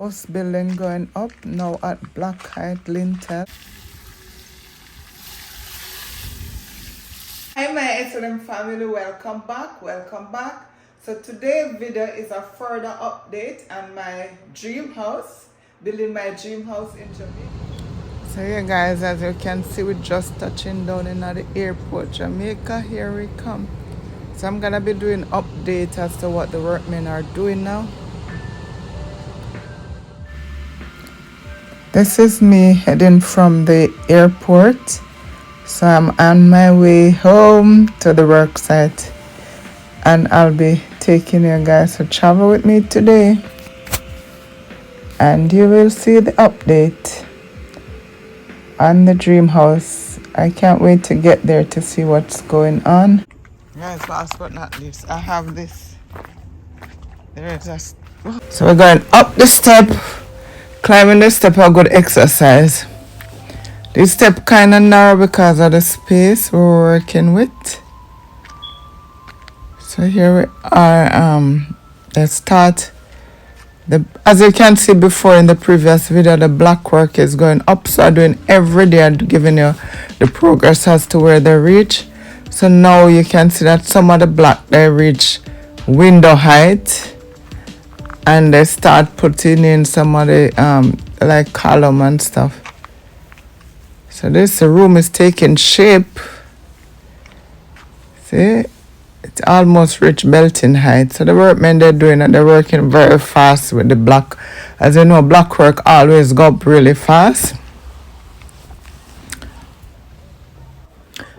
House building going up now at Black Height Lintel. Hi my excellent family, welcome back. So today's video is a further update on my dream house, building my dream house in Jamaica. So yeah guys, as you can see, we're just touching down in the airport, Jamaica. Here we come. So I'm gonna be doing updates as to what the workmen are doing now. This is me heading from the airport. So I'm on my way home to the work site, and I'll be taking you guys to travel with me today, and you will see the update on the dream house. I can't wait to get there to see what's going on. Guys, last but not least, I have this. There is a... So we're going up the step. Climbing the step a good exercise. This step kind of narrow because of the space we're working with. So here we are. Let's start. As you can see before in the previous video, the black work is going up. So I'm doing every day, I'm giving you the progress as to where they reach. So now you can see that some of the black, they reach window height. And they start putting in some of the like column and stuff. So this room is taking shape. See, it's almost reached belting height. So the workmen, they're doing it, they're working very fast with the block. As you know, block work always go up really fast.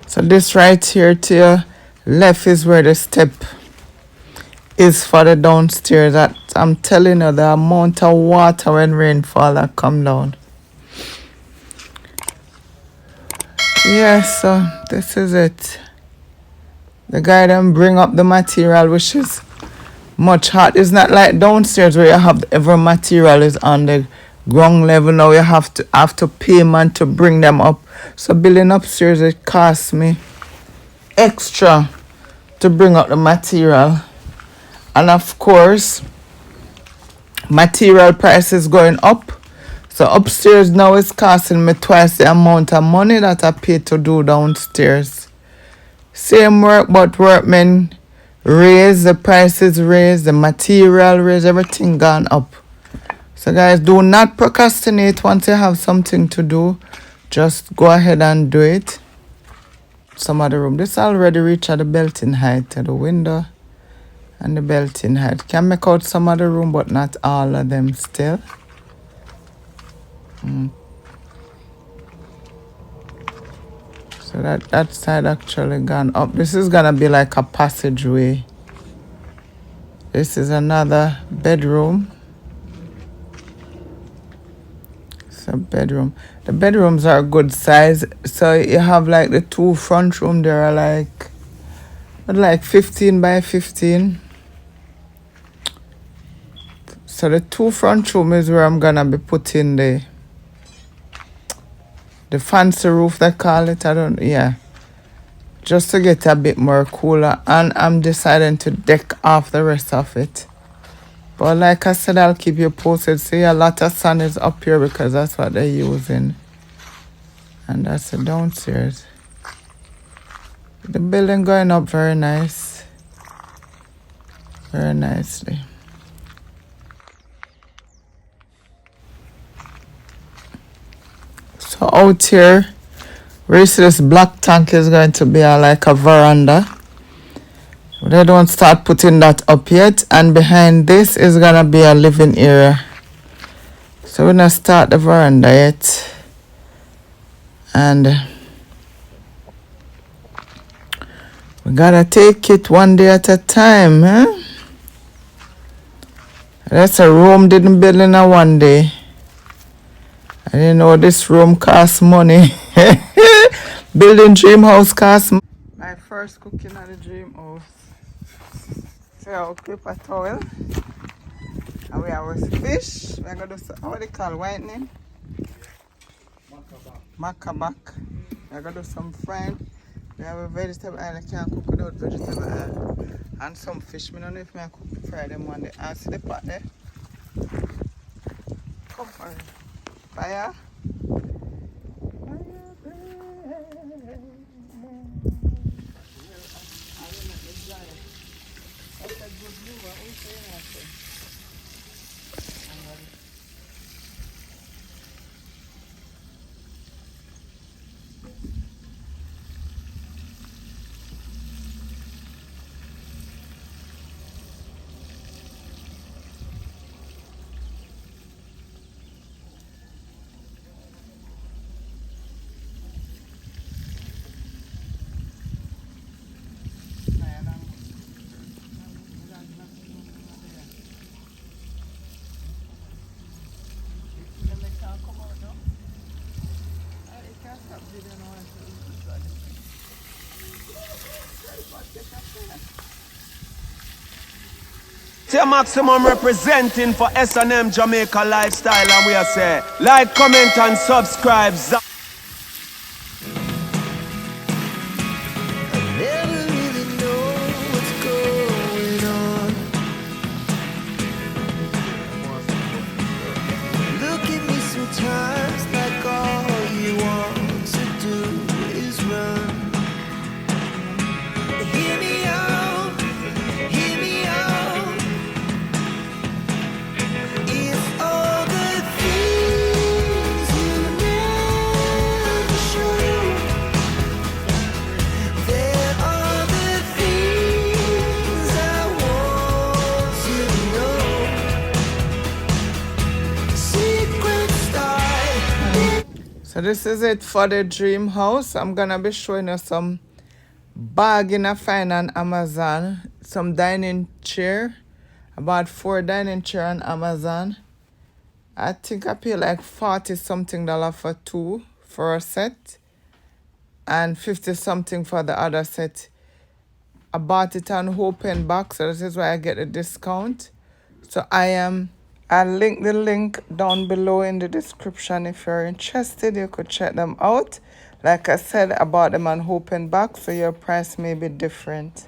So this right here to your left is where the step is for the downstairs. That I'm telling you, the amount of water when rainfall that come down. Yes, so this is it. The guy then bring up the material, which is much hot. It's not like downstairs where you have every material is on the ground level. Now you have to pay man to bring them up. So building upstairs, it costs me extra to bring up the material. And of course, material prices going up. So upstairs now is costing me twice the amount of money that I pay to do downstairs. Same work, but workmen raise, the prices raise, the material raise, everything gone up. So guys, do not procrastinate. Once you have something to do, just go ahead and do it. Some of the room, this already reached at the belting height of the window. And the belting height. Can make out some of the room, but not all of them still. So that side actually gone up. This is gonna be like a passageway. This is another bedroom. It's a bedroom. The bedrooms are a good size. So you have like the two front room. They are like 15 by 15. So the two front room is where I'm gonna be putting the fancy roof, they call it. Just to get a bit more cooler. And I'm deciding to deck off the rest of it. But like I said, I'll keep you posted. See, a lot of sun is up here because that's what they're using. And that's the downstairs. The building going up very nice. Very nicely. So out here, where you see this black tank is going to be like a veranda. They don't start putting that up yet. And behind this is going to be a living area. So we're not start the veranda yet. And we gotta take it one day at a time, huh? That's a room didn't build in a one day. I didn't know this room costs money. Building dream house costs money. My first cooking at the dream house. So I will paper towel. And we have fish. We're going to do, how they call whitening? Macabak. We're going to do some frying. We have a vegetable and I can't cook without vegetable and some fish. I don't know if I cook fry them on the see the pot there. on. Fire. Your maximum representing for S&M Jamaica lifestyle, and we are say like, comment, and subscribe. Never really know what's going on. Look at me sometimes like all you want to do is run. Hear me out, hear me out. If all the things you never show, there are the things I want to know. Secret start. So this is it for the dream house. I'm gonna be showing you some bargain I find on Amazon. Some dining chair. About 4 dining chair on Amazon. I think I pay like 40 something dollar for 2 for a set. And 50 something for the other set. I bought it on open box, so this is why I get a discount. So I'll link the link down below in the description. If you're interested, you could check them out. Like I said, I bought them on open box, so your price may be different.